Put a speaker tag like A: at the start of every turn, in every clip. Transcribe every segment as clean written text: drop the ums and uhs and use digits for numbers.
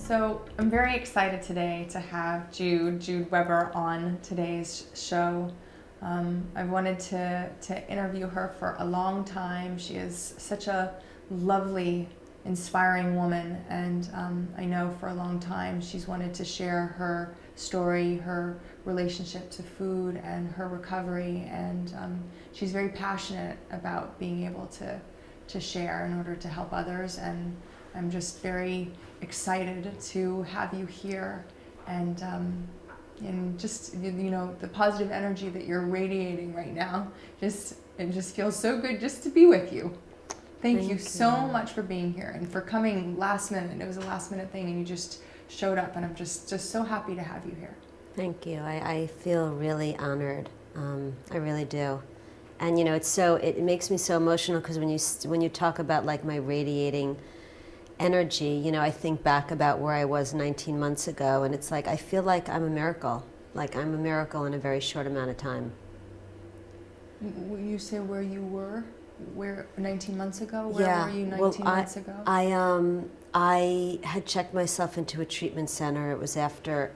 A: So I'm very excited today to have Jude Weber on today's show. I've wanted to interview her for a long time. She is such a lovely, inspiring woman, and I know for a long time she's wanted to share her story, her relationship to food, and her recovery, and she's very passionate about being able to share in order to help others, and I'm just very excited to have you here, and just the positive energy that you're radiating right now. It just feels so good just to be with you. Thank you so much for being here and for coming last minute. It was a last minute thing, and you just showed up, and I'm just so happy to have you here.
B: Thank you. I feel really honored. I really do. And it makes me so emotional because when you talk about like my radiating energy, I think back about where I was 19 months ago, and it's like I feel like I'm a miracle. Like I'm a miracle in a very short amount of time.
A: You say where you were? Where 19 months ago? Where
B: Yeah.
A: were you 19 months ago?
B: I had checked myself into a treatment center. It was after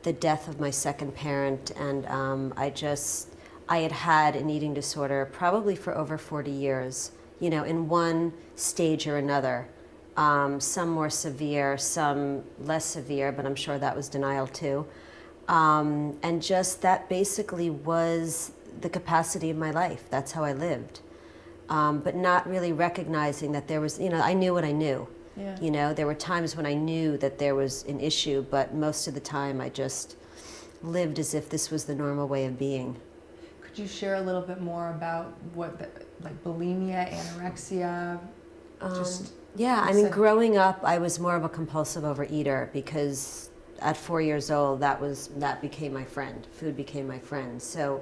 B: the death of my second parent, and I had had an eating disorder probably for over 40 years, in one stage or another. Some more severe, some less severe, but I'm sure that was denial too. And just that basically was the capacity of my life. That's how I lived. But not really recognizing that there was, I knew what I knew. Yeah. There were times when I knew that there was an issue, but most of the time I just lived as if this was the normal way of being.
A: Could you share a little bit more about like bulimia, anorexia?
B: Yeah, I mean, growing up, I was more of a compulsive overeater because at 4 years old, that became my friend. Food became my friend. So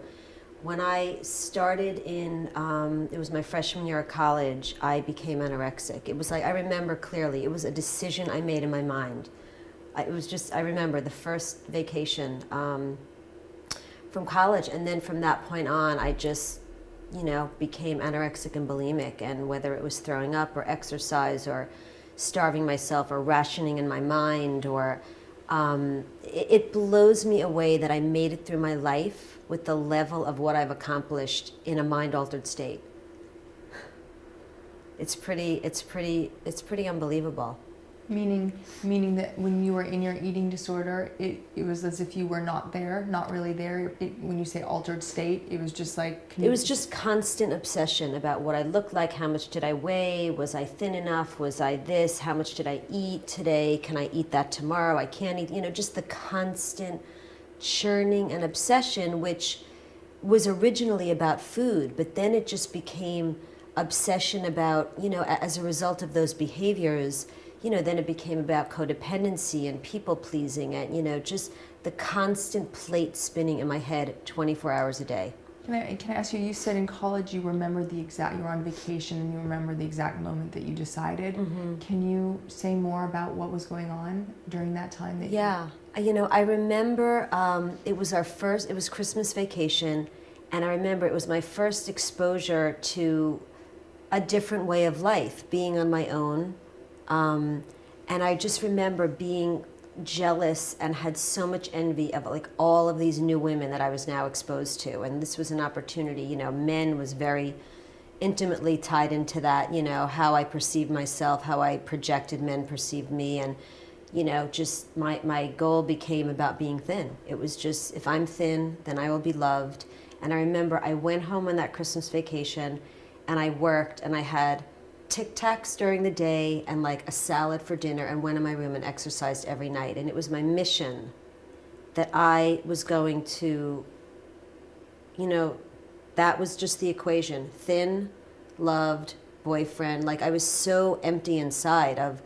B: when I started it was my freshman year of college, I became anorexic. It was like, I remember clearly, it was a decision I made in my mind. I remember the first vacation from college, and then from that point on, I just, became anorexic and bulimic, and whether it was throwing up or exercise or starving myself or rationing in my mind, or it blows me away that I made it through my life with the level of what I've accomplished in a mind-altered state. It's pretty unbelievable.
A: Meaning that when you were in your eating disorder, it was as if you were not really there. When you say altered state, it was just like...
B: It was just constant obsession about what I looked like, how much did I weigh, was I thin enough, was I this, how much did I eat today, can I eat that tomorrow, I can't eat, just the constant churning and obsession, which was originally about food, but then it just became obsession about, as a result of those behaviors, then it became about codependency and people pleasing, and just the constant plate spinning in my head 24 hours a day.
A: Can I ask you? You said in college you remembered you were on vacation and you remember the exact moment that you decided. Mm-hmm. Can you say more about what was going on during that time?
B: I remember it was Christmas vacation, and I remember it was my first exposure to a different way of life, being on my own. And I just remember being jealous and had so much envy of like all of these new women that I was now exposed to. And this was an opportunity, men was very intimately tied into that, how I perceived myself, how I projected men perceived me. And, just my goal became about being thin. It was just, if I'm thin, then I will be loved. And I remember I went home on that Christmas vacation and I worked, and I had Tic Tacs during the day and like a salad for dinner, and went in my room and exercised every night. And it was my mission that I was going to, that was just the equation. Thin, loved, boyfriend. Like I was so empty inside of,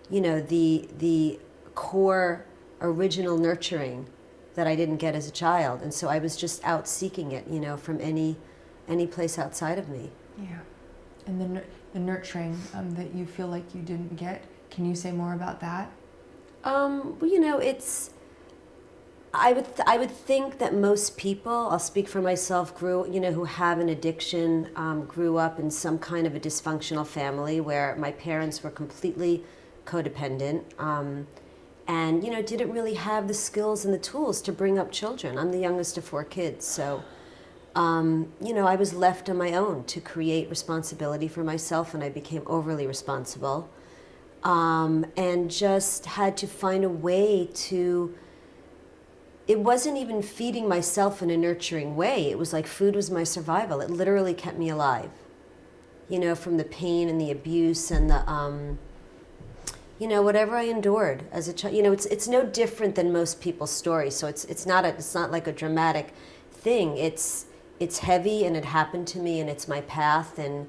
B: the core original nurturing that I didn't get as a child. And so I was just out seeking it, from any place outside of me.
A: Yeah. And the nurturing that you feel like you didn't get, can you say more about that?
B: It's, I would think that most people, I'll speak for myself, who have an addiction, grew up in some kind of a dysfunctional family where my parents were completely codependent. and, didn't really have the skills and the tools to bring up children. I'm the youngest of 4 kids, so, I was left on my own to create responsibility for myself, and I became overly responsible, and just had to find a way to. It wasn't even feeding myself in a nurturing way. It was like food was my survival. It literally kept me alive, from the pain and the abuse and the, whatever I endured as a child. It's no different than most people's stories. So it's not like a dramatic thing. It's heavy, and it happened to me, and it's my path, and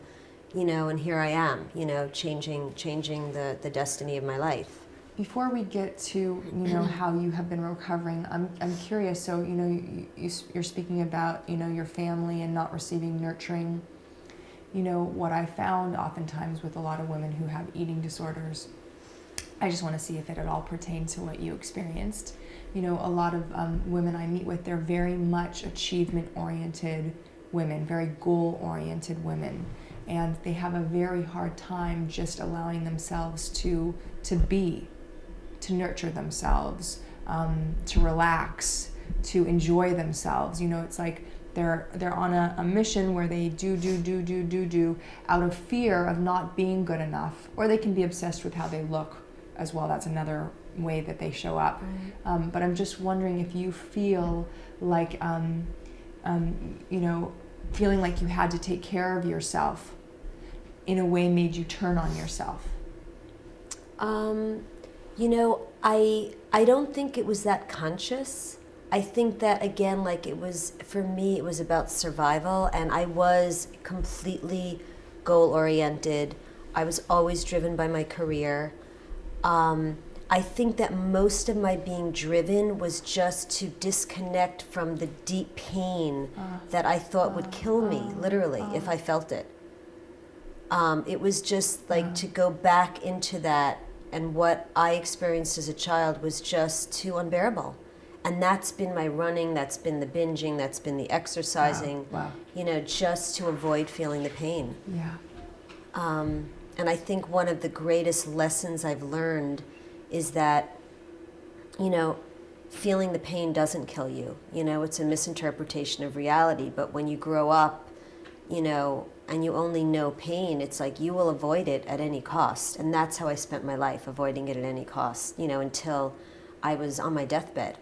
B: and here I am, changing the destiny of my life.
A: Before we get to how you have been recovering, I'm curious. So you're speaking about your family and not receiving nurturing. What I found oftentimes with a lot of women who have eating disorders, I just want to see if it at all pertained to what you experienced. A lot of women I meet with, they're very much achievement-oriented women, very goal-oriented women, and they have a very hard time just allowing themselves to be, to nurture themselves, to relax, to enjoy themselves. It's like they're on a mission where they do out of fear of not being good enough, or they can be obsessed with how they look as well. That's another way that they show up. Right. But I'm just wondering if you feel like, feeling like you had to take care of yourself in a way made you turn on yourself.
B: I don't think it was that conscious. I think that, again, for me, it was about survival, and I was completely goal-oriented. I was always driven by my career. I think that most of my being driven was just to disconnect from the deep pain that I thought would kill me, literally, if I felt it. It was just to go back into that, and what I experienced as a child was just too unbearable. And that's been my running, that's been the binging, that's been the exercising, just to avoid feeling the pain.
A: Yeah.
B: And I think one of the greatest lessons I've learned is that, feeling the pain doesn't kill you. It's a misinterpretation of reality. But when you grow up, and you only know pain, it's like you will avoid it at any cost. And that's how I spent my life, avoiding it at any cost, until I was on my deathbed.